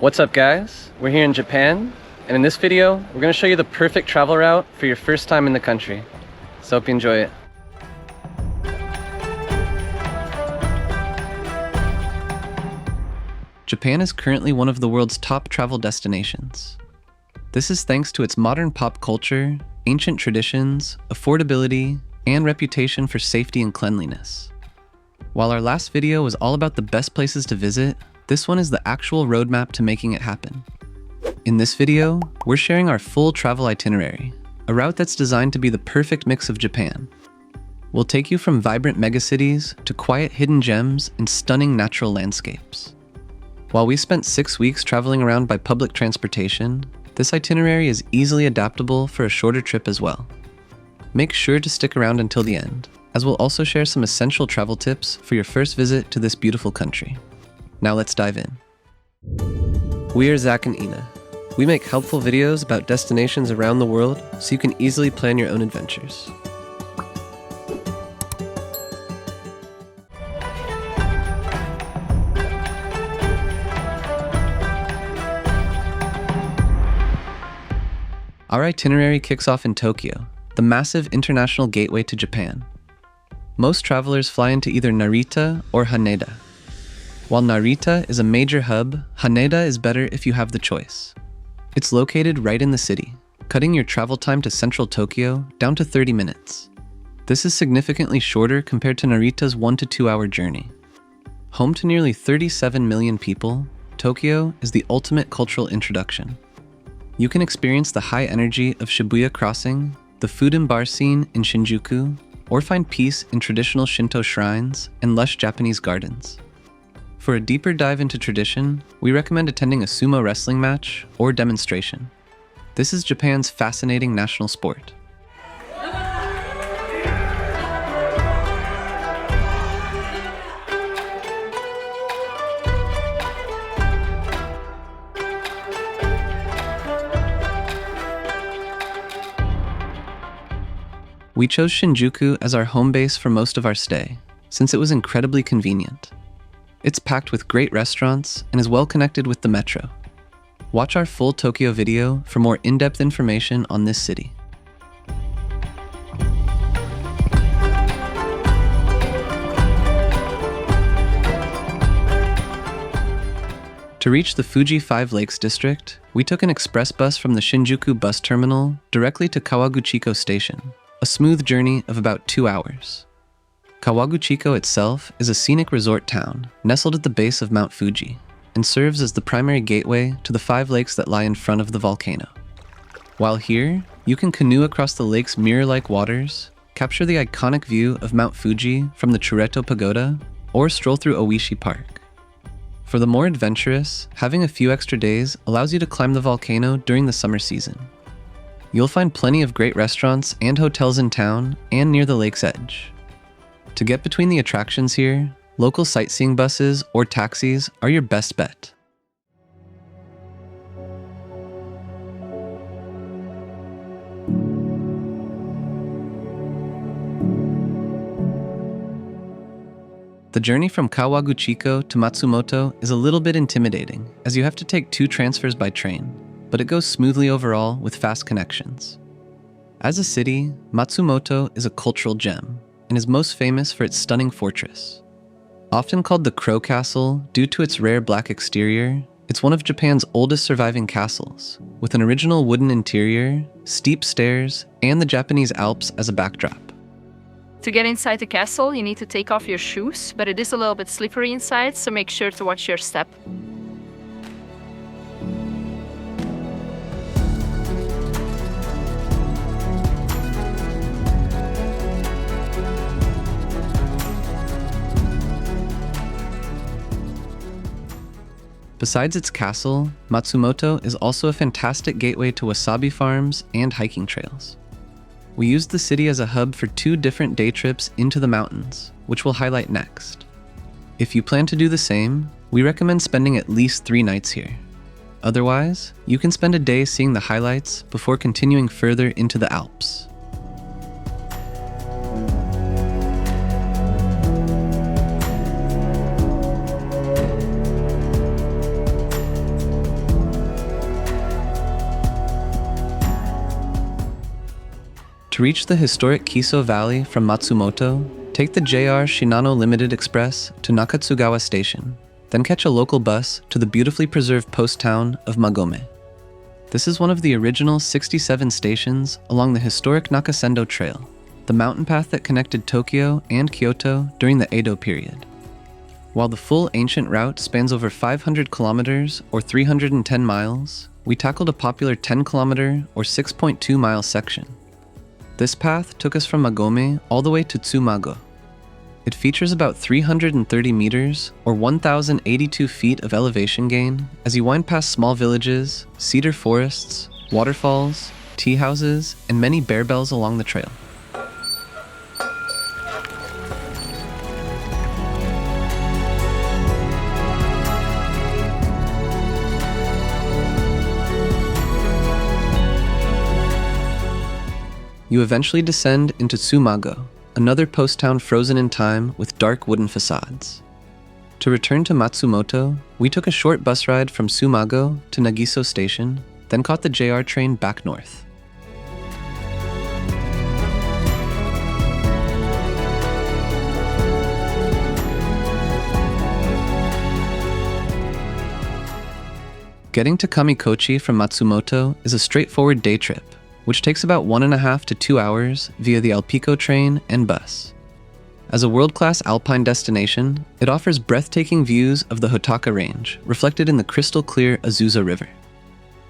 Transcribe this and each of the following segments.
What's up guys? We're here in Japan, and in this video, we're going to show you the perfect travel route for your first time in the country. So hope you enjoy it. Japan is currently one of the world's top travel destinations. This is thanks to its modern pop culture, ancient traditions, affordability, and reputation for safety and cleanliness. While our last video was all about the best places to visit, this one is the actual roadmap to making it happen. In this video, we're sharing our full travel itinerary, a route that's designed to be the perfect mix of Japan. We'll take you from vibrant megacities to quiet hidden gems and stunning natural landscapes. While we spent 6 weeks traveling around by public transportation, this itinerary is easily adaptable for a shorter trip as well. Make sure to stick around until the end, as we'll also share some essential travel tips for your first visit to this beautiful country. Now let's dive in. We are Zach and Ina. We make helpful videos about destinations around the world so you can easily plan your own adventures. Our itinerary kicks off in Tokyo, the massive international gateway to Japan. Most travelers fly into either Narita or Haneda. While Narita is a major hub, Haneda is better if you have the choice. It's located right in the city, cutting your travel time to central Tokyo down to 30 minutes. This is significantly shorter compared to Narita's 1 to 2 hour journey. Home to nearly 37 million people, Tokyo is the ultimate cultural introduction. You can experience the high energy of Shibuya Crossing, the food and bar scene in Shinjuku, or find peace in traditional Shinto shrines and lush Japanese gardens. For a deeper dive into tradition, we recommend attending a sumo wrestling match or demonstration. This is Japan's fascinating national sport. We chose Shinjuku as our home base for most of our stay, since it was incredibly convenient. It's packed with great restaurants and is well connected with the metro. Watch our full Tokyo video for more in-depth information on this city. To reach the Fuji 5 Lakes district, we took an express bus from the Shinjuku bus terminal directly to Kawaguchiko station, a smooth journey of about 2 hours. Kawaguchiko itself is a scenic resort town nestled at the base of Mount Fuji and serves as the primary gateway to the 5 lakes that lie in front of the volcano. While here, you can canoe across the lake's mirror-like waters, capture the iconic view of Mount Fuji from the Chureto Pagoda, or stroll through Oishi Park. For the more adventurous, having a few extra days allows you to climb the volcano during the summer season. You'll find plenty of great restaurants and hotels in town and near the lake's edge. To get between the attractions here, local sightseeing buses or taxis are your best bet. The journey from Kawaguchiko to Matsumoto is a little bit intimidating, as you have to take 2 transfers by train, but it goes smoothly overall with fast connections. As a city, Matsumoto is a cultural gem and is most famous for its stunning fortress. Often called the Crow Castle due to its rare black exterior, it's one of Japan's oldest surviving castles, with an original wooden interior, steep stairs, and the Japanese Alps as a backdrop. To get inside the castle, you need to take off your shoes, but it is a little bit slippery inside, so make sure to watch your step. Besides its castle, Matsumoto is also a fantastic gateway to wasabi farms and hiking trails. We used the city as a hub for 2 different day trips into the mountains, which we'll highlight next. If you plan to do the same, we recommend spending at least 3 nights here. Otherwise, you can spend a day seeing the highlights before continuing further into the Alps. To reach the historic Kiso Valley from Matsumoto, take the JR Shinano Limited Express to Nakatsugawa Station, then catch a local bus to the beautifully preserved post town of Magome. This is one of the original 67 stations along the historic Nakasendo Trail, the mountain path that connected Tokyo and Kyoto during the Edo period. While the full ancient route spans over 500 kilometers or 310 miles, we tackled a popular 10-kilometer or 6.2-mile section. This path took us from Magome all the way to Tsumago. It features about 330 meters or 1,082 feet of elevation gain as you wind past small villages, cedar forests, waterfalls, tea houses, and many bear bells along the trail. You eventually descend into Tsumago, another post town frozen in time with dark wooden facades. To return to Matsumoto, we took a short bus ride from Tsumago to Nagiso Station, then caught the JR train back north. Getting to Kamikochi from Matsumoto is a straightforward day trip, which takes about 1.5 to 2 hours via the Alpico train and bus. As a world-class alpine destination, it offers breathtaking views of the Hotaka Range, reflected in the crystal-clear Azusa River.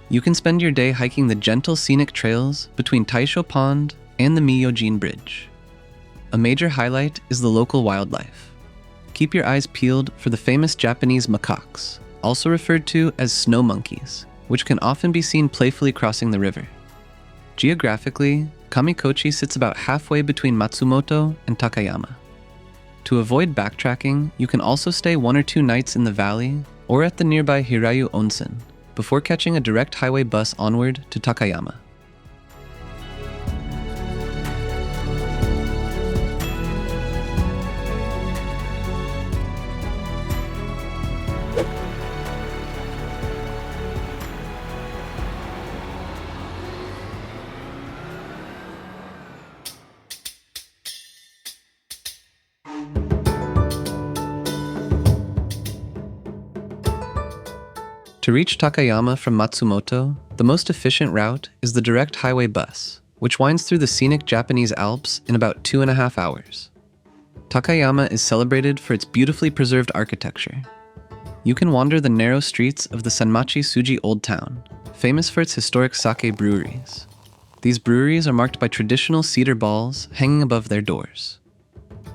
You can spend your day hiking the gentle scenic trails between Taisho Pond and the Miyajima Bridge. A major highlight is the local wildlife. Keep your eyes peeled for the famous Japanese macaques, also referred to as snow monkeys, which can often be seen playfully crossing the river. Geographically, Kamikochi sits about halfway between Matsumoto and Takayama. To avoid backtracking, you can also stay 1 or 2 nights in the valley or at the nearby Hirayu Onsen before catching a direct highway bus onward to Takayama. To reach Takayama from Matsumoto, the most efficient route is the direct highway bus, which winds through the scenic Japanese Alps in about 2.5 hours. Takayama is celebrated for its beautifully preserved architecture. You can wander the narrow streets of the Sanmachi Suji Old Town, famous for its historic sake breweries. These breweries are marked by traditional cedar balls hanging above their doors.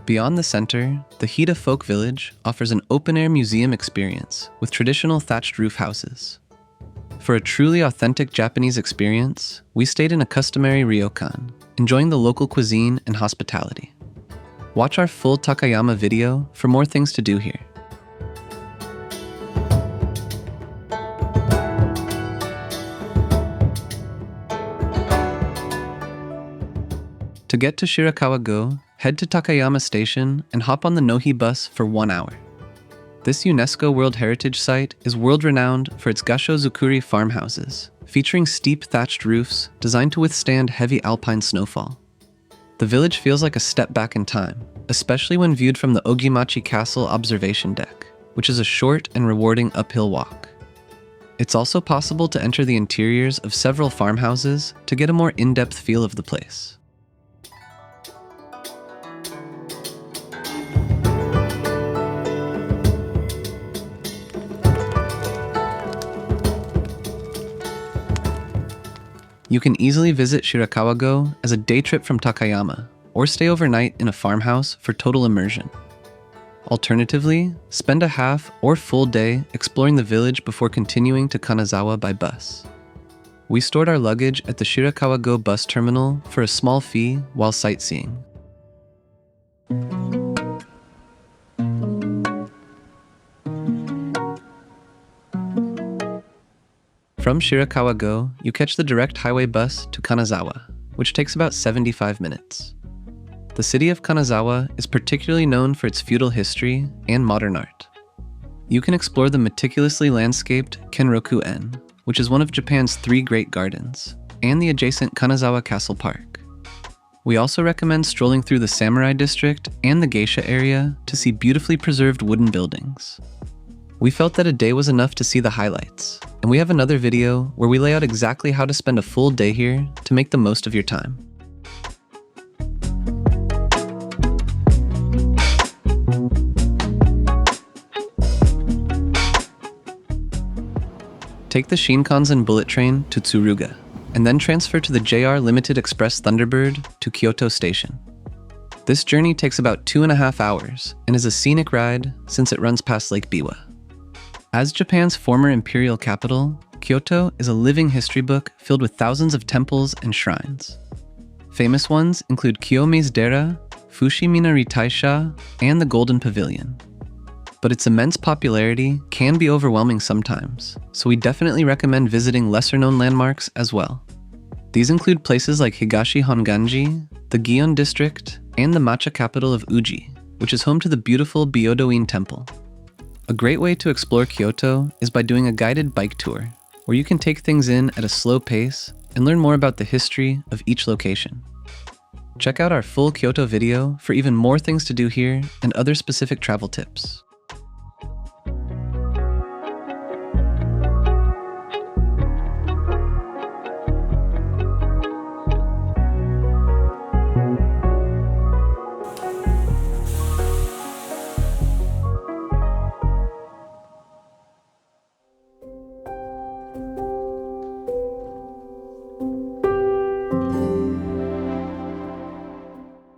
Beyond the center, the Hida Folk Village offers an open-air museum experience with traditional thatched roof houses. For a truly authentic Japanese experience, we stayed in a customary ryokan, enjoying the local cuisine and hospitality. Watch our full Takayama video for more things to do here. To get to Shirakawa-go, head to Takayama Station and hop on the Nohi bus for 1 hour. This UNESCO World Heritage Site is world-renowned for its Gasho-zukuri farmhouses, featuring steep thatched roofs designed to withstand heavy alpine snowfall. The village feels like a step back in time, especially when viewed from the Ogimachi Castle observation deck, which is a short and rewarding uphill walk. It's also possible to enter the interiors of several farmhouses to get a more in-depth feel of the place. You can easily visit Shirakawa-go as a day trip from Takayama, or stay overnight in a farmhouse for total immersion. Alternatively, spend a half or full day exploring the village before continuing to Kanazawa by bus. We stored our luggage at the Shirakawa-go bus terminal for a small fee while sightseeing. From Shirakawa-go, you catch the direct highway bus to Kanazawa, which takes about 75 minutes. The city of Kanazawa is particularly known for its feudal history and modern art. You can explore the meticulously landscaped Kenroku-en, which is one of Japan's 3 great gardens, and the adjacent Kanazawa Castle Park. We also recommend strolling through the Samurai District and the Geisha area to see beautifully preserved wooden buildings. We felt that a day was enough to see the highlights, and we have another video where we lay out exactly how to spend a full day here to make the most of your time. Take the Shinkansen bullet train to Tsuruga, and then transfer to the JR Limited Express Thunderbird to Kyoto Station. This journey takes about 2.5 hours and is a scenic ride since it runs past Lake Biwa. As Japan's former imperial capital, Kyoto is a living history book filled with thousands of temples and shrines. Famous ones include Kiyomi's Dera, Fushiminari Taisha, and the Golden Pavilion. But its immense popularity can be overwhelming sometimes, so we definitely recommend visiting lesser-known landmarks as well. These include places like Higashi Honganji, the Gion district, and the matcha capital of Uji, which is home to the beautiful Byodo-in Temple. A great way to explore Kyoto is by doing a guided bike tour, where you can take things in at a slow pace and learn more about the history of each location. Check out our full Kyoto video for even more things to do here and other specific travel tips.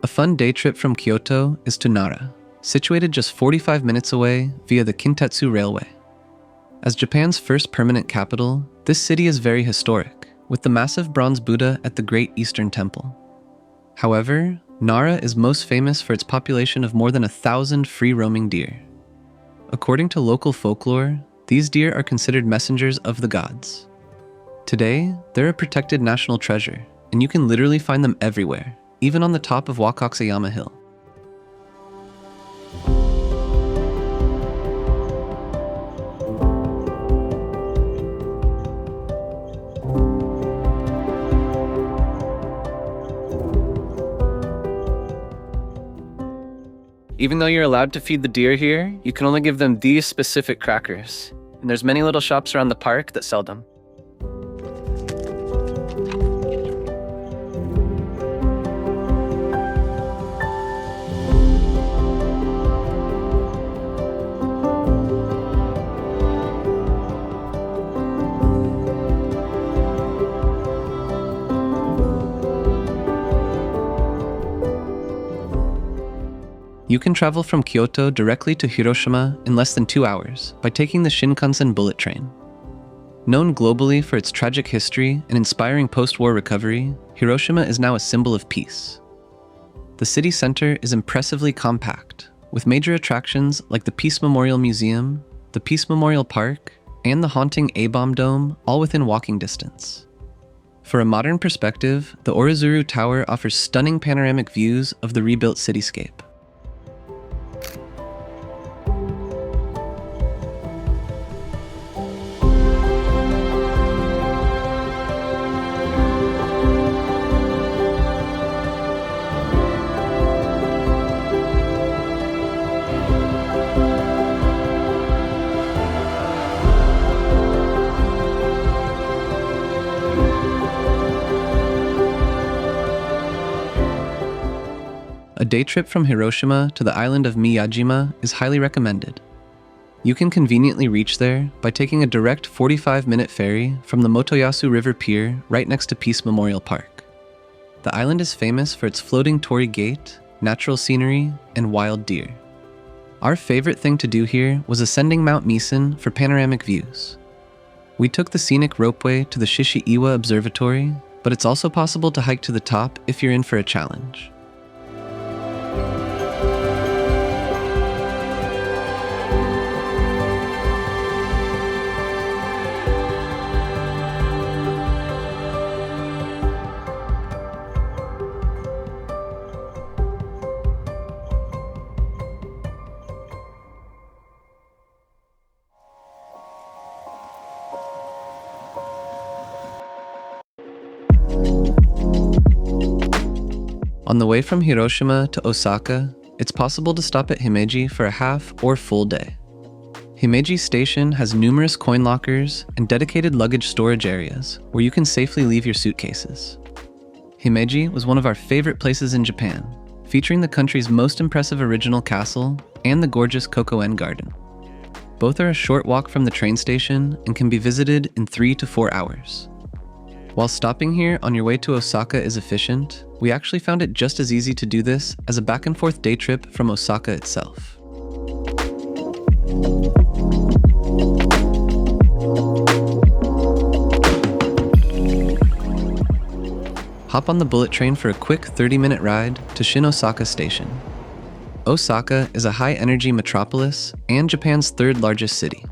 A fun day trip from Kyoto is to Nara, situated just 45 minutes away via the Kintetsu Railway. As Japan's first permanent capital, this city is very historic, with the massive bronze Buddha at the Great Eastern Temple. However, Nara is most famous for its population of more than 1,000 free-roaming deer. According to local folklore, these deer are considered messengers of the gods. Today, they're a protected national treasure, and you can literally find them everywhere, even on the top of Wakaksayama Hill. Even though you're allowed to feed the deer here, you can only give them these specific crackers, and there's many little shops around the park that sell them. You can travel from Kyoto directly to Hiroshima in less than 2 hours by taking the Shinkansen bullet train. Known globally for its tragic history and inspiring post-war recovery, Hiroshima is now a symbol of peace. The city center is impressively compact, with major attractions like the Peace Memorial Museum, the Peace Memorial Park, and the haunting A-Bomb Dome all within walking distance. For a modern perspective, the Orozuru Tower offers stunning panoramic views of the rebuilt cityscape. A day trip from Hiroshima to the island of Miyajima is highly recommended. You can conveniently reach there by taking a direct 45-minute ferry from the Motoyasu River Pier right next to Peace Memorial Park. The island is famous for its floating torii gate, natural scenery, and wild deer. Our favorite thing to do here was ascending Mount Misen for panoramic views. We took the scenic ropeway to the Shishi-Iwa Observatory, but it's also possible to hike to the top if you're in for a challenge. On the way from Hiroshima to Osaka, it's possible to stop at Himeji for a half or full day. Himeji Station has numerous coin lockers and dedicated luggage storage areas where you can safely leave your suitcases. Himeji was one of our favorite places in Japan, featuring the country's most impressive original castle and the gorgeous Kokoen Garden. Both are a short walk from the train station and can be visited in 3 to 4 hours. While stopping here on your way to Osaka is efficient, we actually found it just as easy to do this as a back-and-forth day trip from Osaka itself. Hop on the bullet train for a quick 30-minute ride to Osaka Station. Osaka is a high-energy metropolis and Japan's third-largest city.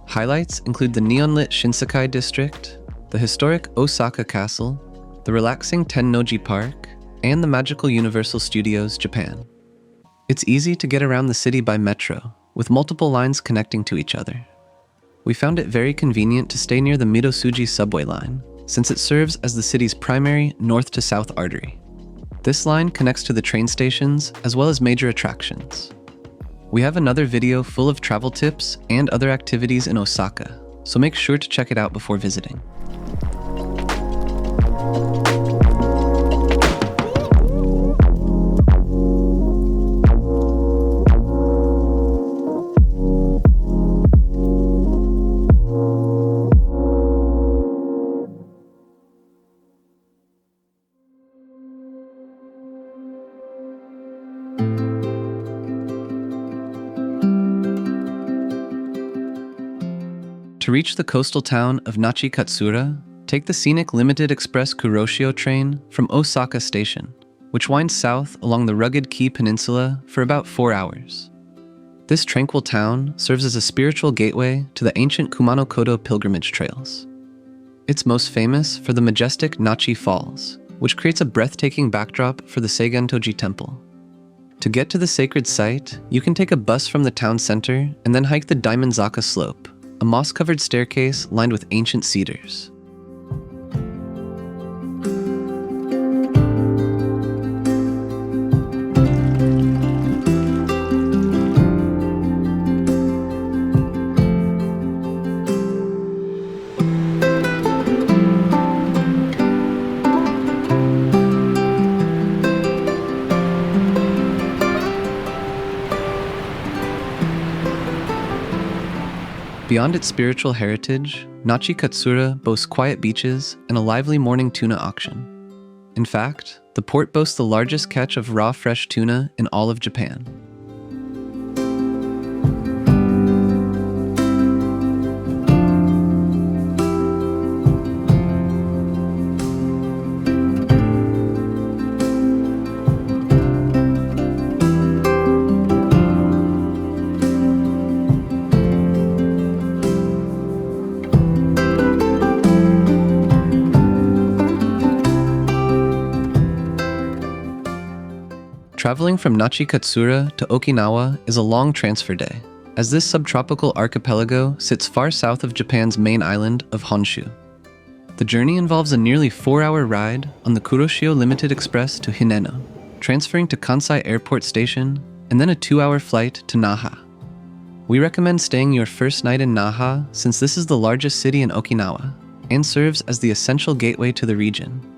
Highlights include the neon-lit Shinsekai district, the historic Osaka Castle, the relaxing Tennoji Park, and the magical Universal Studios Japan. It's easy to get around the city by metro, with multiple lines connecting to each other. We found it very convenient to stay near the Midosuji subway line, since it serves as the city's primary north to south artery. This line connects to the train stations as well as major attractions. We have another video full of travel tips and other activities in Osaka, so make sure to check it out before visiting. To reach the coastal town of Nachikatsuura, take the scenic limited express Kuroshio train from Osaka Station, which winds south along the rugged Kii Peninsula for about 4 hours. This tranquil town serves as a spiritual gateway to the ancient Kumano-Kodo pilgrimage trails. It's most famous for the majestic Nachi Falls, which creates a breathtaking backdrop for the Seigentoji Temple. To get to the sacred site, you can take a bus from the town center and then hike the Diamond-zaka Slope, a moss-covered staircase lined with ancient cedars. Beyond its spiritual heritage, Nachikatsuura boasts quiet beaches and a lively morning tuna auction. In fact, the port boasts the largest catch of raw fresh tuna in all of Japan. Traveling from Nachikatsuura to Okinawa is a long transfer day, as this subtropical archipelago sits far south of Japan's main island of Honshu. The journey involves a nearly 4-hour ride on the Kuroshio Limited Express to Hineno, transferring to Kansai Airport Station, and then a 2-hour flight to Naha. We recommend staying your first night in Naha since this is the largest city in Okinawa and serves as the essential gateway to the region.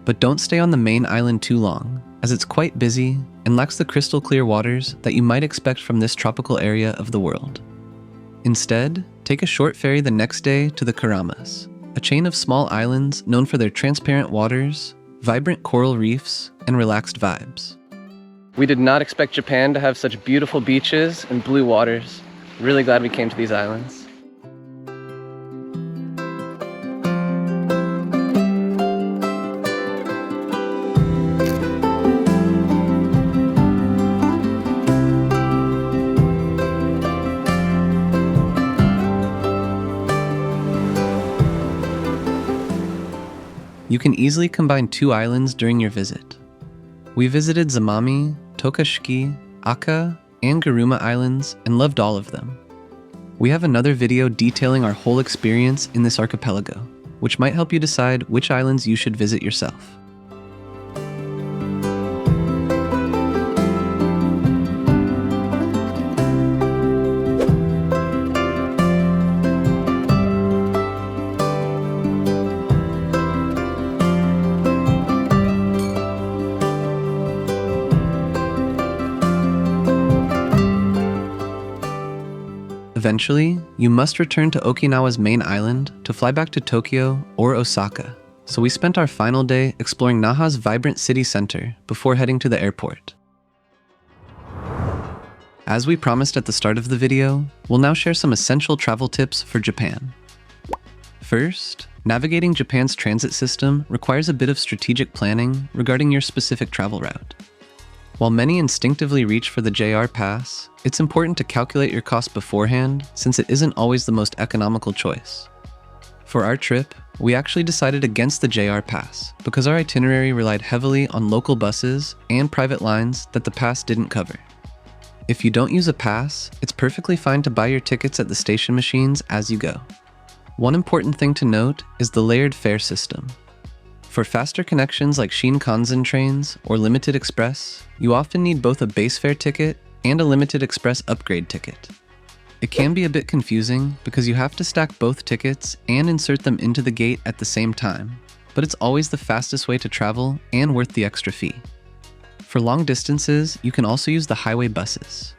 But don't stay on the main island too long, as it's quite busy and lacks the crystal clear waters that you might expect from this tropical area of the world. Instead, take a short ferry the next day to the Karamas, a chain of small islands known for their transparent waters, vibrant coral reefs, and relaxed vibes. We did not expect Japan to have such beautiful beaches and blue waters. Really glad we came to these islands. You can easily combine 2 islands during your visit. We visited Zamami, Tokashiki, Aka, and Garuma Islands and loved all of them. We have another video detailing our whole experience in this archipelago, which might help you decide which islands you should visit yourself. Eventually, you must return to Okinawa's main island to fly back to Tokyo or Osaka. So we spent our final day exploring Naha's vibrant city center before heading to the airport. As we promised at the start of the video, we'll now share some essential travel tips for Japan. First, navigating Japan's transit system requires a bit of strategic planning regarding your specific travel route. While many instinctively reach for the JR Pass, it's important to calculate your cost beforehand since it isn't always the most economical choice. For our trip, we actually decided against the JR Pass because our itinerary relied heavily on local buses and private lines that the pass didn't cover. If you don't use a pass, it's perfectly fine to buy your tickets at the station machines as you go. One important thing to note is the layered fare system. For faster connections like Shinkansen trains or Limited Express, you often need both a base fare ticket and a Limited Express upgrade ticket. It can be a bit confusing because you have to stack both tickets and insert them into the gate at the same time, but it's always the fastest way to travel and worth the extra fee. For long distances, you can also use the highway buses.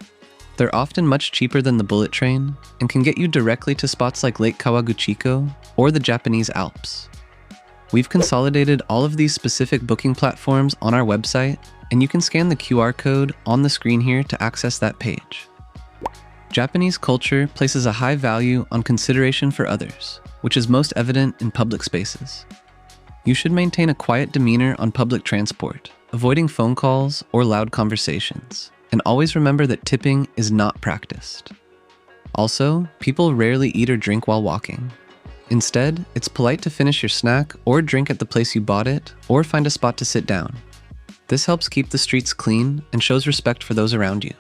They're often much cheaper than the bullet train and can get you directly to spots like Lake Kawaguchiko or the Japanese Alps. We've consolidated all of these specific booking platforms on our website, and you can scan the QR code on the screen here to access that page. Japanese culture places a high value on consideration for others, which is most evident in public spaces. You should maintain a quiet demeanor on public transport, avoiding phone calls or loud conversations, and always remember that tipping is not practiced. Also, people rarely eat or drink while walking. Instead, it's polite to finish your snack or drink at the place you bought it, or find a spot to sit down. This helps keep the streets clean and shows respect for those around you.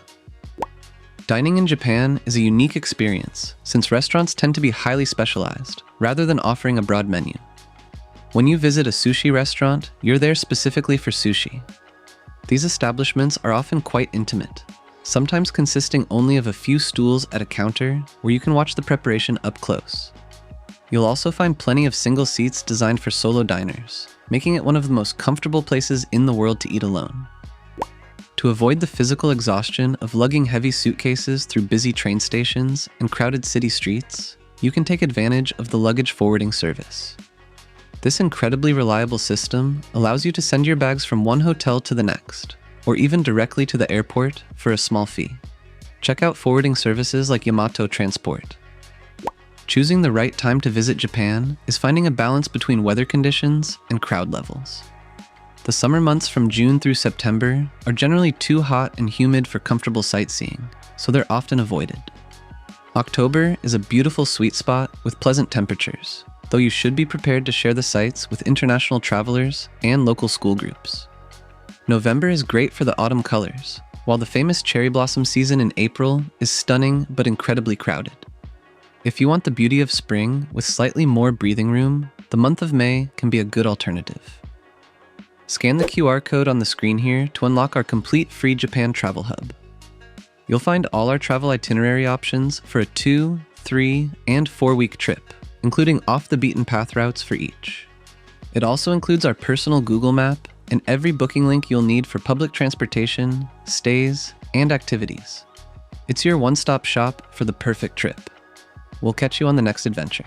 Dining in Japan is a unique experience since restaurants tend to be highly specialized, rather than offering a broad menu. When you visit a sushi restaurant, you're there specifically for sushi. These establishments are often quite intimate, sometimes consisting only of a few stools at a counter where you can watch the preparation up close. You'll also find plenty of single seats designed for solo diners, making it one of the most comfortable places in the world to eat alone. To avoid the physical exhaustion of lugging heavy suitcases through busy train stations and crowded city streets, you can take advantage of the luggage forwarding service. This incredibly reliable system allows you to send your bags from one hotel to the next, or even directly to the airport for a small fee. Check out forwarding services like Yamato Transport. Choosing the right time to visit Japan is finding a balance between weather conditions and crowd levels. The summer months from June through September are generally too hot and humid for comfortable sightseeing, so they're often avoided. October is a beautiful sweet spot with pleasant temperatures, though you should be prepared to share the sights with international travelers and local school groups. November is great for the autumn colors, while the famous cherry blossom season in April is stunning but incredibly crowded. If you want the beauty of spring with slightly more breathing room, the month of May can be a good alternative. Scan the QR code on the screen here to unlock our complete free Japan travel hub. You'll find all our travel itinerary options for a 2, 3, and 4-week trip, including off-the-beaten-path routes for each. It also includes our personal Google map and every booking link you'll need for public transportation, stays, and activities. It's your one-stop shop for the perfect trip. We'll catch you on the next adventure.